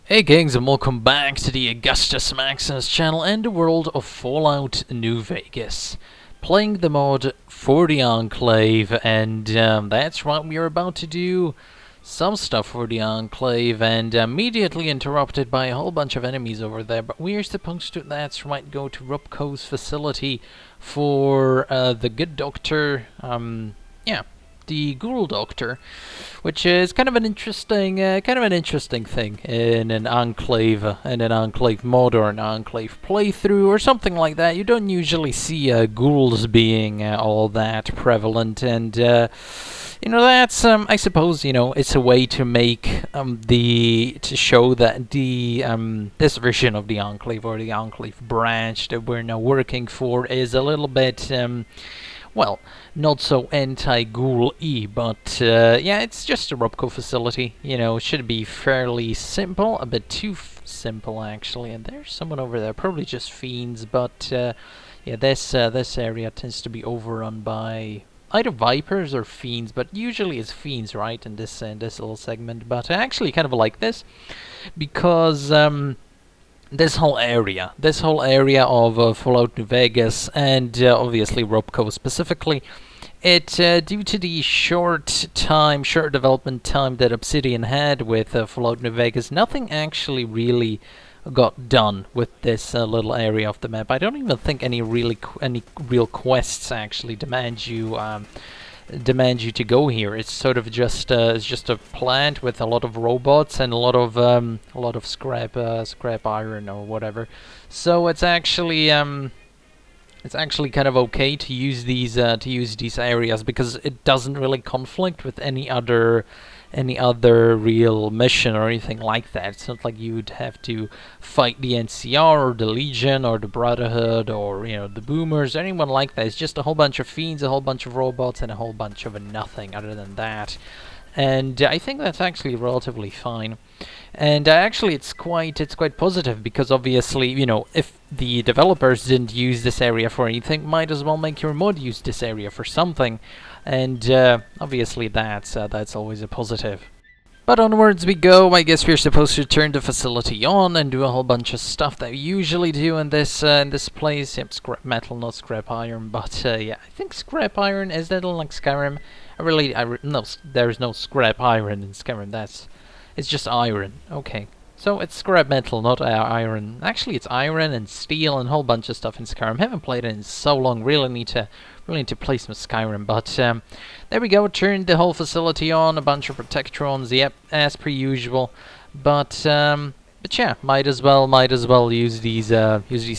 Hey gangs, and welcome back to the Augustus Maximus channel and the world of Fallout New Vegas. Playing the mod for the Enclave, and that's right, we are about to do some stuff for the Enclave, and immediately interrupted by a whole bunch of enemies over there. But we are supposed to, that's right, go to Rupco's facility for the good doctor, the Ghoul Doctor, which is kind of an interesting thing in an Enclave mod or an Enclave playthrough or something like that. You don't usually see ghouls being all that prevalent, and that's I suppose it's a way to make to show that the this version of the Enclave or the Enclave branch that we're now working for is a little bit well, not so anti-ghoul-y, but yeah, it's just a Rupco facility. It should be fairly simple, a bit too simple actually. And there's someone over there, probably just fiends, but yeah, this area tends to be overrun by either vipers or fiends, but usually it's fiends, right? In this little segment, but I actually kind of like this because this whole area of Fallout New Vegas, and obviously Rupco specifically, it due to the short development time that Obsidian had with Fallout New Vegas, nothing actually really got done with this little area of the map. I don't even think any real quests actually demand you to go here. It's sort of just a plant with a lot of robots and a lot of scrap iron or whatever. So it's actually kind of okay to use these areas because it doesn't really conflict with any other real mission or anything like that. It's not like you'd have to fight the NCR or the Legion or the Brotherhood or the Boomers, anyone like that. It's just a whole bunch of fiends, a whole bunch of robots, and a whole bunch of nothing other than that. And I think that's actually relatively fine. And actually it's quite positive because obviously, if the developers didn't use this area for anything, might as well make your mod use this area for something. And obviously that's always a positive. But onwards we go. I guess we're supposed to turn the facility on and do a whole bunch of stuff that we usually do in this place. Yep, scrap metal, not scrap iron. But yeah, I think scrap iron, is that like Skyrim? No, there's no scrap iron in Skyrim. It's just iron. Okay. So it's scrap metal, not iron. Actually, it's iron and steel and a whole bunch of stuff in Skyrim. Haven't played it in so long. Really need to play some Skyrim. But there we go. Turned the whole facility on. A bunch of protectrons. Yep, as per usual. But yeah, might as well use these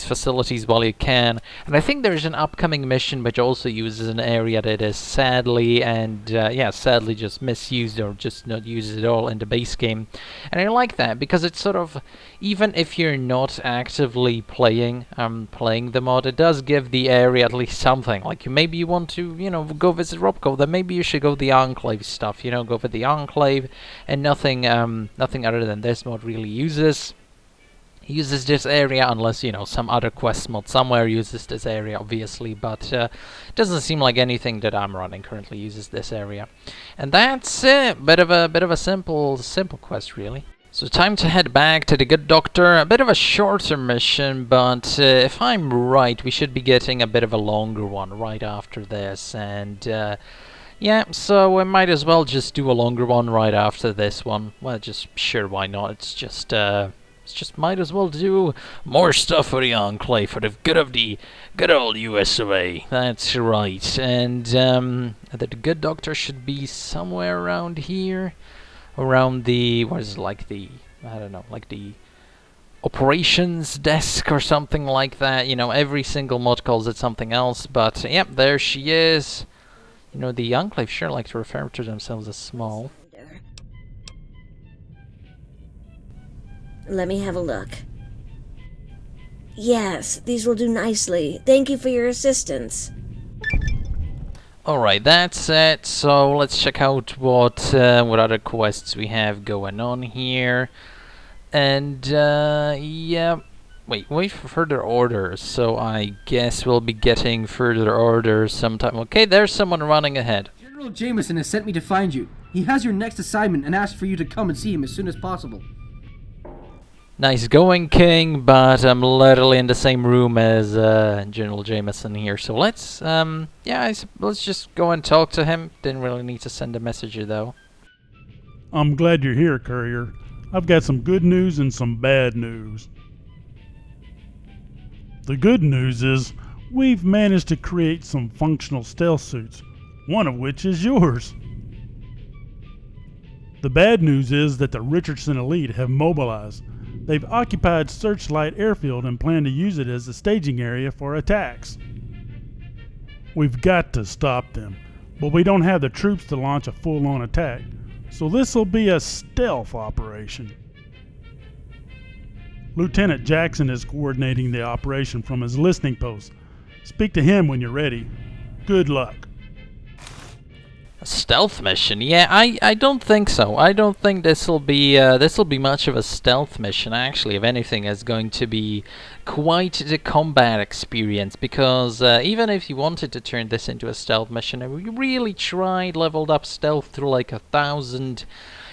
facilities while you can. And I think there's an upcoming mission which also uses an area that is sadly just misused or just not used at all in the base game. And I like that because it's sort of, even if you're not actively playing the mod, it does give the area at least something. Like maybe you want to go visit Rupco, then maybe you should go the Enclave stuff. Go for the Enclave, and nothing other than this mod really uses this area, unless some other quest mod somewhere uses this area, obviously, but it doesn't seem like anything that I'm running currently uses this area. And that's it. Bit of a simple quest, really. So time to head back to the good doctor. A bit of a shorter mission, but if I'm right, we should be getting a bit of a longer one right after this. And yeah, so we might as well just do a longer one right after this one. Well, just sure, why not? It's just might as well do more stuff for the Enclave for the good old US of A. That's right. And the good doctor should be somewhere around here, around the like the operations desk or something like that. Every single mod calls it something else, but yep, there she is. The Enclave sure like to refer to themselves as small. Let me have a look. Yes, these will do nicely. Thank you for your assistance. Alright, that's it. So let's check out what other quests we have going on here. And yeah, wait for further orders. So I guess we'll be getting further orders sometime. Okay, there's someone running ahead. General Jameson has sent me to find you. He has your next assignment and asked for you to come and see him as soon as possible. Nice going, King, but I'm literally in the same room as General Jameson here. So let's, let's just go and talk to him. Didn't really need to send a message, though. I'm glad you're here, Courier. I've got some good news and some bad news. The good news is we've managed to create some functional stealth suits, one of which is yours. The bad news is that the Richardson elite have mobilized. They've occupied Searchlight Airfield and plan to use it as a staging area for attacks. We've got to stop them, but we don't have the troops to launch a full-on attack, so this'll be a stealth operation. Lieutenant Jackson is coordinating the operation from his listening post. Speak to him when you're ready. Good luck. A stealth mission? Yeah, I don't think so. I don't think this'll be much of a stealth mission. Actually, if anything, it's going to be quite the combat experience. Because even if you wanted to turn this into a stealth mission, and we really tried, leveled up stealth to like 1,000.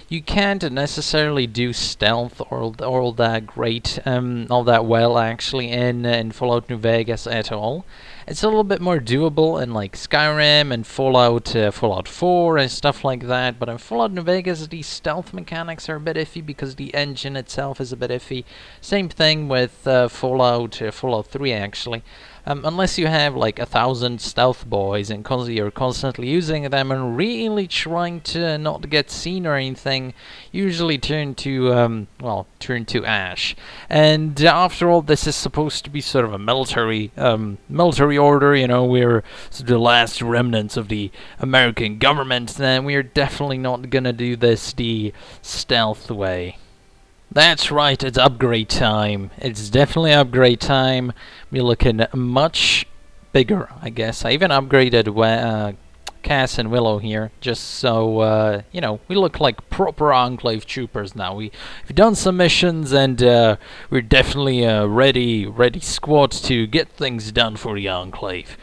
You can't necessarily do stealth all that great, all that well actually in Fallout New Vegas at all. It's a little bit more doable in like Skyrim and Fallout 4 and stuff like that, but in Fallout New Vegas the stealth mechanics are a bit iffy because the engine itself is a bit iffy. Same thing with Fallout 3 actually. Unless you have like 1,000 stealth boys and you're constantly using them and really trying to not get seen or anything, usually turn to ash. And after all, this is supposed to be sort of a military order. You know, we're the last remnants of the American government. Then we're definitely not gonna do this the stealth way. That's right, it's upgrade time. It's definitely upgrade time. We're looking much bigger, I guess. I even upgraded Cass and Willow here, just so, we look like proper Enclave troopers now. We've done some missions, and we're definitely a ready squad to get things done for the Enclave.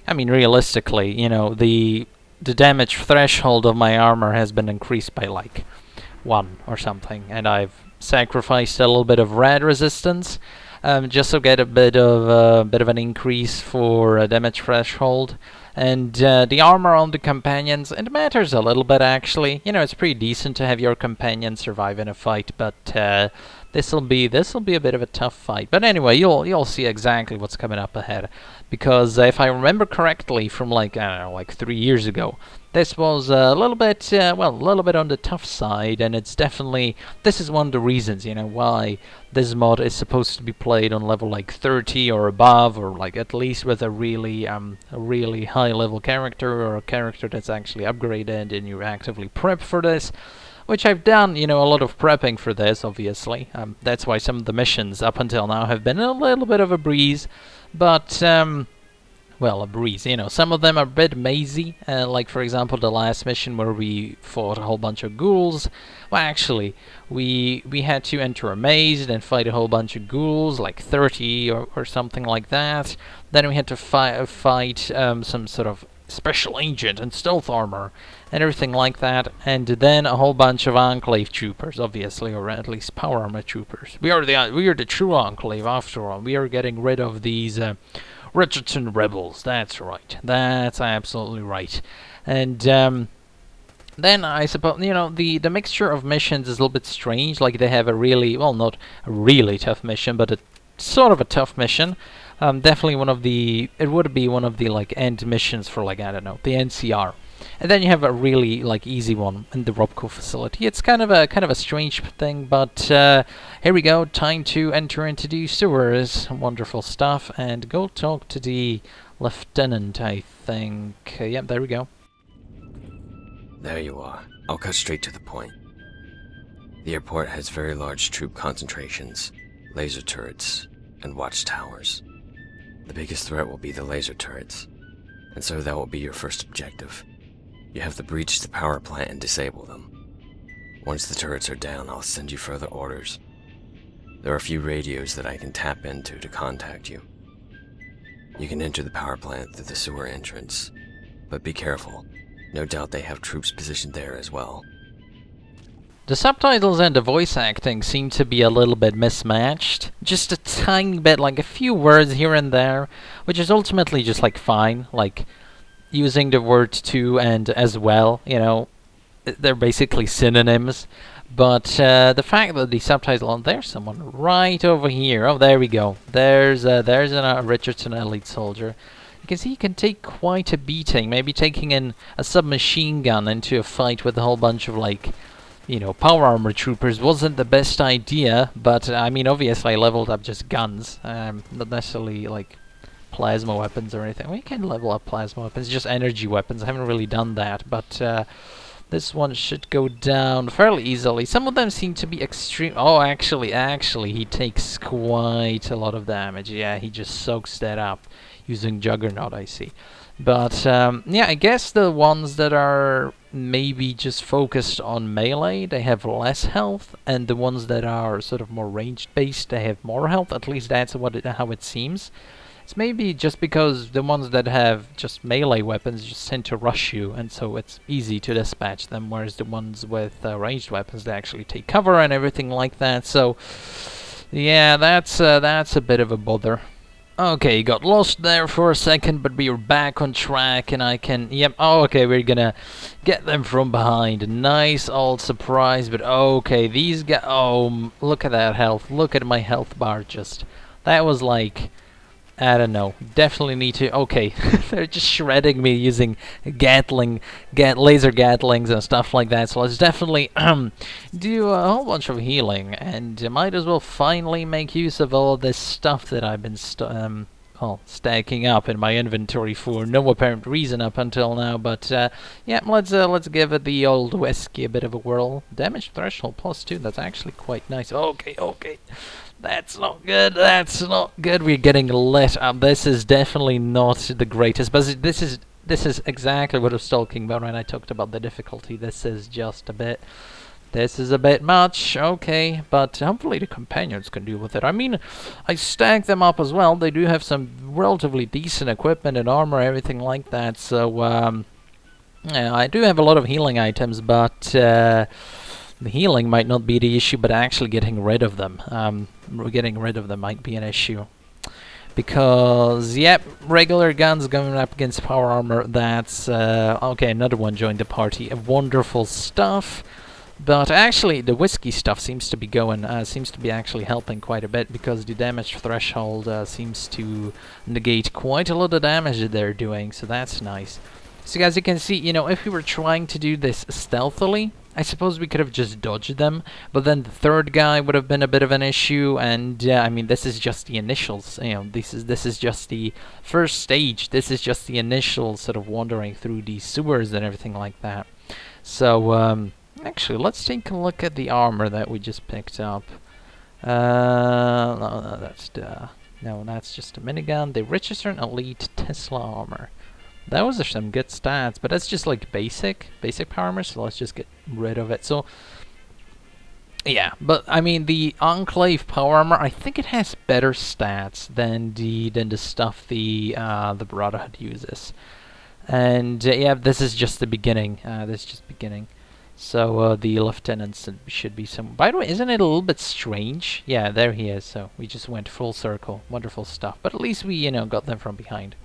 I mean, realistically, the damage threshold of my armor has been increased by, like, 1 or something, and I've sacrificed a little bit of rad resistance just to get a bit of an increase for damage threshold. And the armor on the companions, it matters a little bit actually. It's pretty decent to have your companion survive in a fight, but this'll be a bit of a tough fight. But anyway, you'll see exactly what's coming up ahead, because if I remember correctly from like 3 years ago, this was a little bit on the tough side, and it's definitely, this is one of the reasons, why this mod is supposed to be played on level like 30 or above, or like at least with a really high level character, or a character that's actually upgraded and you actively prep for this. Which I've done, a lot of prepping for this, obviously. That's why some of the missions up until now have been a little bit of a breeze. But, a breeze, some of them are a bit mazy. Like, for example, the last mission where we fought a whole bunch of ghouls. Well, actually, we had to enter a maze and fight a whole bunch of ghouls, like 30 or something like that. Then we had to fight some sort of special agent and stealth armor and everything like that, and then a whole bunch of Enclave troopers, obviously, or at least power armor troopers. We are the true Enclave after all. We are getting rid of these Richardson rebels. That's right. That's absolutely right. And then I suppose the mixture of missions is a little bit strange. Like they have a really, well, not a really tough mission, but a sort of a tough mission. Definitely it would be one of the like end missions for like, I don't know, the NCR. And then you have a really like easy one in the Robco facility. It's kind of a strange thing, but here we go. Time to enter into the sewers. Wonderful stuff, and go talk to the lieutenant. I think. Yep, there we go. There you are. I'll cut straight to the point. The airport has very large troop concentrations, laser turrets, and watchtowers. The biggest threat will be the laser turrets, and so that will be your first objective. You have to breach the power plant and disable them. Once the turrets are down, I'll send you further orders. There are a few radios that I can tap into to contact you. You can enter the power plant through the sewer entrance, but be careful. No doubt they have troops positioned there as well. The subtitles and the voice acting seem to be a little bit mismatched. Just a tiny bit, like a few words here and there, which is ultimately just like fine. Like using the word to and as well, you know, they're basically synonyms. But the fact that the subtitle, oh, there's someone right over here. Oh, there we go. There's a Richardson elite soldier. You can see he can take quite a beating. Maybe taking in a submachine gun into a fight with a whole bunch of like, you know, power armor troopers wasn't the best idea. But I mean, obviously, I leveled up just guns, not necessarily like plasma weapons or anything. We can level up plasma weapons, just energy weapons. I haven't really done that, but this one should go down fairly easily. Some of them seem to be extreme. Oh, actually, he takes quite a lot of damage. Yeah, he just soaks that up using Juggernaut, I see. But yeah, I guess the ones that are maybe just focused on melee, they have less health, and the ones that are sort of more ranged based, they have more health. At least that's how it seems. It's maybe just because the ones that have just melee weapons just tend to rush you, and so it's easy to dispatch them, whereas the ones with ranged weapons, they actually take cover and everything like that. So yeah, that's a bit of a bother. Okay, got lost there for a second, but we are back on track, and I can... Yep, oh, okay, we're gonna get them from behind. Nice old surprise, but okay, these guys... Oh, look at that health. Look at my health bar just... That was like... I don't know. Definitely need to... Okay, they're just shredding me using laser gatlings and stuff like that. So let's definitely do a whole bunch of healing, and might as well finally make use of all this stuff that I've been stacking up in my inventory for no apparent reason up until now. But yeah, let's give it the old whiskey a bit of a whirl. Damage threshold +2. That's actually quite nice. Okay. That's not good. That's not good. We're getting lit up. This is definitely not the greatest. But this is exactly what I was talking about when I talked about the difficulty. This is just a bit. This is a bit much. Okay, but hopefully the companions can deal with it. I mean, I stacked them up as well. They do have some relatively decent equipment and armor, everything like that. So yeah, I do have a lot of healing items, but. The healing might not be the issue, but actually getting rid of them. Getting rid of them might be an issue. Because, yep, regular guns going up against power armor, that's... okay, another one joined the party. Wonderful stuff. But actually, the whiskey stuff seems to be seems to be actually helping quite a bit, because the damage threshold seems to negate quite a lot of damage that they're doing, so that's nice. So as you can see, you know, if we were trying to do this stealthily, I suppose we could have just dodged them, but then the third guy would have been a bit of an issue, and I mean, this is just the initials, you know, this is just the first stage, this is just the initial sort of wandering through these sewers and everything like that. So, actually, let's take a look at the armor that we just picked up. No, that's just a minigun. The Richardson Elite Tesla armor. Those are some good stats, but that's just like basic power armor, so let's just get rid of it. So, yeah, but I mean, the Enclave power armor, I think it has better stats than the stuff the Brotherhood uses. And yeah, this is just the beginning. So the lieutenants should be some... By the way, isn't it a little bit strange? Yeah, there he is. So we just went full circle. Wonderful stuff. But at least we, you know, got them from behind.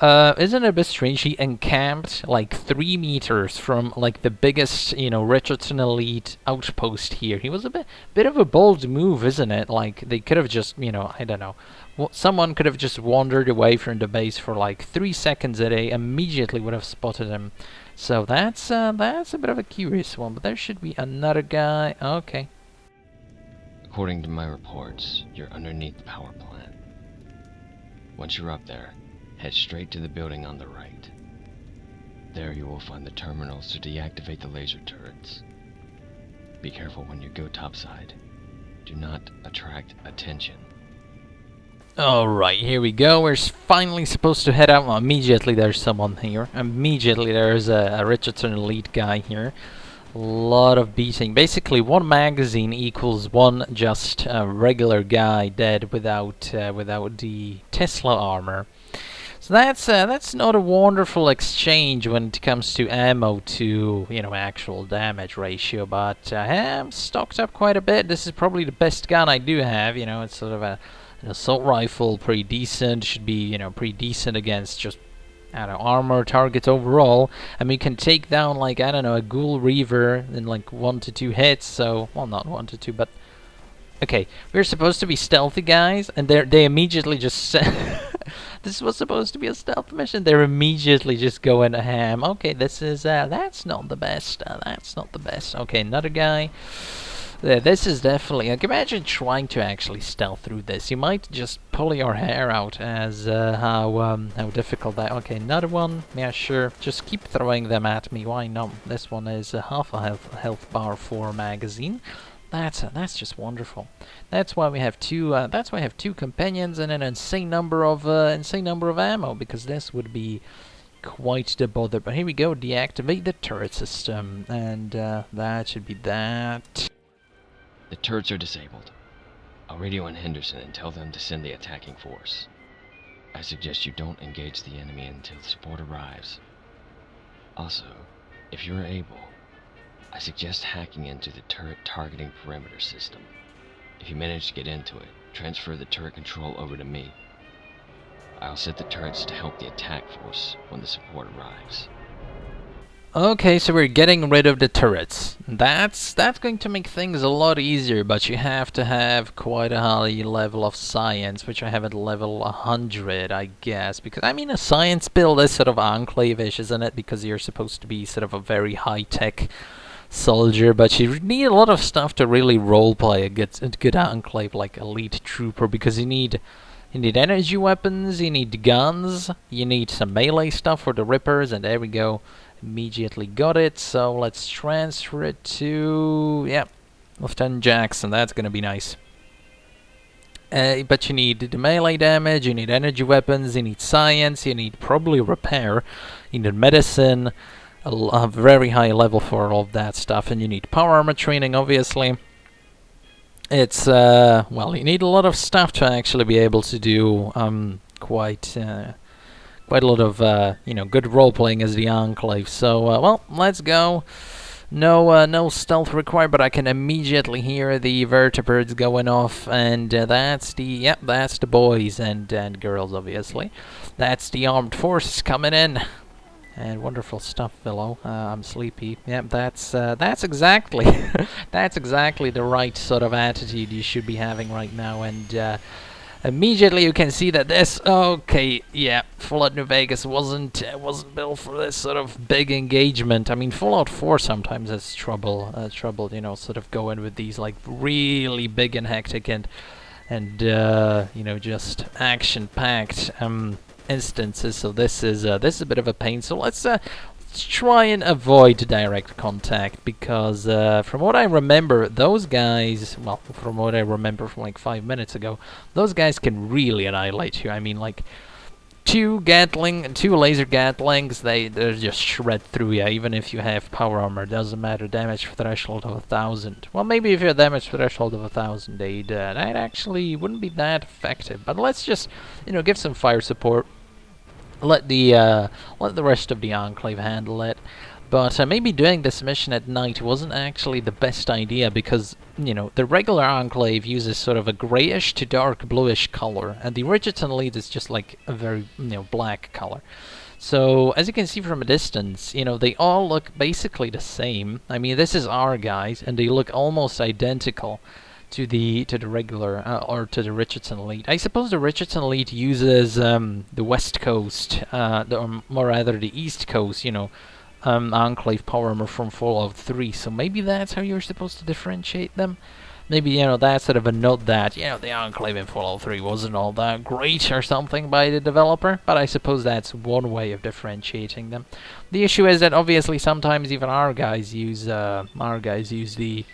Isn't it a bit strange? He encamped like 3 meters from like the biggest, you know, Richardson Elite outpost here. He was a bit of a bold move, isn't it? Like they could have just, you know, I don't know. Someone could have just wandered away from the base for like 3 seconds and they immediately would have spotted him. So that's a bit of a curious one. But there should be another guy. Okay. According to my reports, you're underneath the power plant. Once you're up there, head straight to the building on the right. There you will find the terminals to deactivate the laser turrets. Be careful when you go topside. Do not attract attention. Alright, here we go. We're finally supposed to head out. Well, immediately there's someone here. Immediately there's a Richardson Elite guy here. A lot of beating. Basically, 1 magazine equals 1 just regular guy dead without the Tesla armor. So that's not a wonderful exchange when it comes to ammo to, you know, actual damage ratio, but I am stocked up quite a bit. This is probably the best gun I do have, you know, it's sort of an assault rifle, pretty decent, should be, you know, pretty decent against just, I don't know, armor targets overall. I mean, you can take down, like, I don't know, a Ghoul Reaver in, like, 1 to 2 hits, so, well, not 1 to 2, but... Okay, we're supposed to be stealthy guys, and they immediately just... This was supposed to be a stealth mission. They're immediately just going ham. Okay, this is, that's not the best. That's not the best. Okay, another guy. This is definitely... Like, imagine trying to actually stealth through this. You might just pull your hair out as how difficult that... Okay, another one. Yeah, sure. Just keep throwing them at me. Why not? This one is half a health bar 4 magazine. That's just wonderful. That's why we have two. That's why I have 2 companions and an insane number of ammo, because this would be quite the bother. But here we go. Deactivate the turret system, and that should be that. The turrets are disabled. I'll radio on Henderson and tell them to send the attacking force. I suggest you don't engage the enemy until support arrives. Also, if you're able, I suggest hacking into the turret targeting perimeter system. If you manage to get into it, transfer the turret control over to me. I'll set the turrets to help the attack force when the support arrives. Okay, so we're getting rid of the turrets. That's going to make things a lot easier, but you have to have quite a high level of science, which I have at level 100, I guess. Because, I mean, a science build is sort of Enclave-ish, isn't it? Because you're supposed to be sort of a very high-tech soldier, but you need a lot of stuff to really roleplay a good Enclave, like Elite Trooper, because you need energy weapons, you need guns, you need some melee stuff for the Rippers, and there we go. Immediately got it, so let's transfer it to, yeah, Lieutenant Jackson. That's gonna be nice. But you need the melee damage, you need energy weapons, you need science, you need probably repair, you need medicine, a very high level for all of that stuff, and you need power armor training, obviously. It's, well, you need a lot of stuff to actually be able to do quite a lot of, you know, good role-playing as the Enclave. So, well, let's go. No stealth required, but I can immediately hear the vertebrates going off, and that's the boys and girls, obviously. That's the armed forces coming in. And wonderful stuff, Willow. I'm sleepy. Yep, that's exactly that's exactly the right sort of attitude you should be having right now. And immediately you can see that this, okay, yeah, Fallout New Vegas wasn't built for this sort of big engagement. I mean, Fallout 4 sometimes has trouble, you know, sort of going with these like really big and hectic and you know, just action-packed instances. So this is a bit of a pain. So let's try and avoid direct contact, because from what I remember, those guys, well, from what I remember from like 5 minutes ago, those guys can really annihilate you. I mean, like, 2 laser Gatlings, they just shred through you, even if you have power armor. Doesn't matter, damage threshold of 1,000. Well, maybe if your damage threshold of 1,000, that actually wouldn't be that effective. But let's just, you know, give some fire support. Let the rest of the Enclave handle it. But maybe doing this mission at night wasn't actually the best idea, because, you know, the regular Enclave uses sort of a grayish to dark bluish color, and the Richardson lead is just like a very, you know, black color. So, as you can see from a distance, you know, they all look basically the same. I mean, this is our guys, and they look almost identical to the regular or to the Richardson Elite. I suppose the Richardson Elite uses the West Coast, or more rather the East Coast, you know, Enclave power armor from Fallout 3. So maybe that's how you're supposed to differentiate them. Maybe, you know, that's sort of a note that, you know, the Enclave in Fallout 3 wasn't all that great or something by the developer, but I suppose that's one way of differentiating them. The issue is that obviously sometimes even our guys use the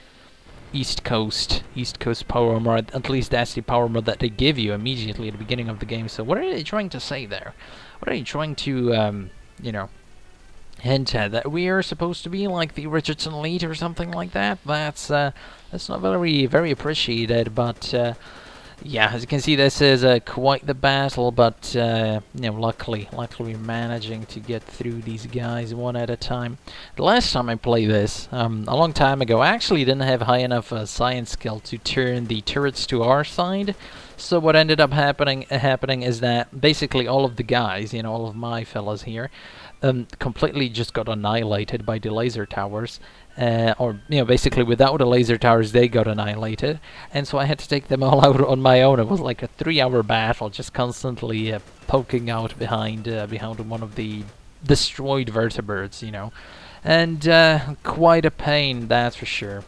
East Coast power armor. At least that's the power armor that they give you immediately at the beginning of the game. So what are they trying to say there? What are they trying to, you know, hint at? That we are supposed to be like the Richardson Elite or something like that? That's not very appreciated, but Yeah, as you can see, this is quite the battle, but you know, luckily we're managing to get through these guys one at a time. The last time I played this, a long time ago, I actually didn't have high enough science skill to turn the turrets to our side. So what ended up happening is that basically all of the guys, you know, all of my fellas here, completely just got annihilated by the laser towers. Or, you know, basically without the laser towers they got annihilated, and so I had to take them all out on my own. It was like a 3-hour battle, just constantly poking out behind one of the destroyed vertebrates, you know, and quite a pain, that's for sure.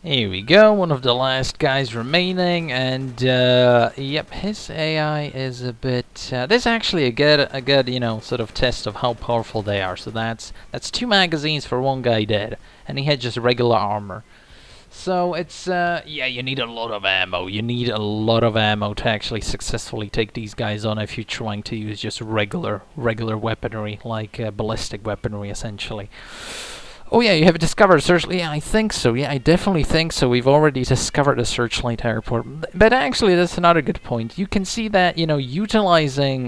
Here we go, one of the last guys remaining, and yep, his AI is a bit. This is actually a good, you know, sort of test of how powerful they are. So that's 2 magazines for 1 guy dead, and he had just regular armor. So it's yeah, you need a lot of ammo. You need a lot of ammo to actually successfully take these guys on if you're trying to use just regular weaponry, like ballistic weaponry, essentially. Oh yeah, you have discovered Searchlight. Yeah, I think so. Yeah, I definitely think so. We've already discovered the Searchlight Airport. But actually, that's another good point. You can see that, you know, utilizing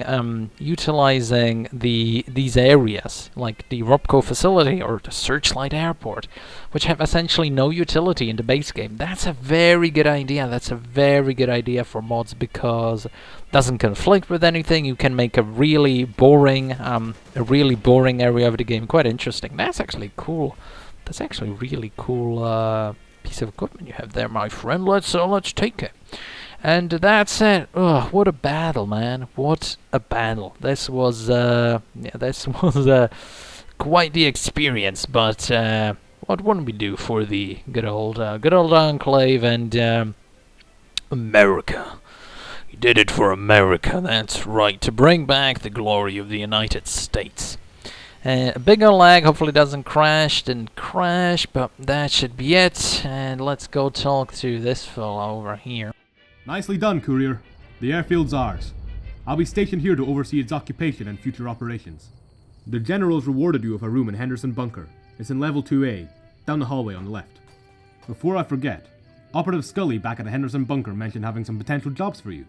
these areas, like the Robco facility or the Searchlight Airport, which have essentially no utility in the base game. That's a very good idea. That's a very good idea for mods, because it doesn't conflict with anything. You can make a really boring area of the game quite interesting. That's actually cool. That's actually a really cool piece of equipment you have there, my friend. Let's take it. And that's it. Ugh, what a battle, man! What a battle. This was quite the experience. But what wouldn't we do for the good old Enclave and America? We did it for America. That's right, to bring back the glory of the United States. A bigger lag, hopefully doesn't crash. Didn't crash, but that should be it. And let's go talk to this fella over here. Nicely done, courier. The airfield's ours. I'll be stationed here to oversee its occupation and future operations. The General's rewarded you with a room in Henderson Bunker. It's in level 2A, down the hallway on the left. Before I forget, Operative Scully back at the Henderson Bunker mentioned having some potential jobs for you.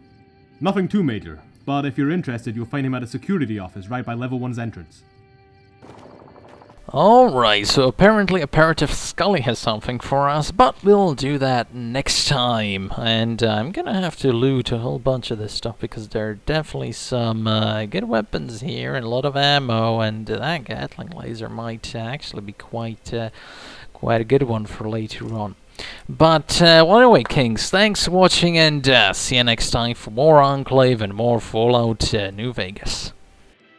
Nothing too major, but if you're interested, you'll find him at a security office right by level 1's entrance. Alright, so apparently Operative Scully has something for us, but we'll do that next time. And I'm gonna have to loot a whole bunch of this stuff, because there are definitely some good weapons here and a lot of ammo, and that Gatling laser might actually be quite a good one for later on. But well, anyway, Kings, thanks for watching, and see you next time for more Enclave and more Fallout New Vegas.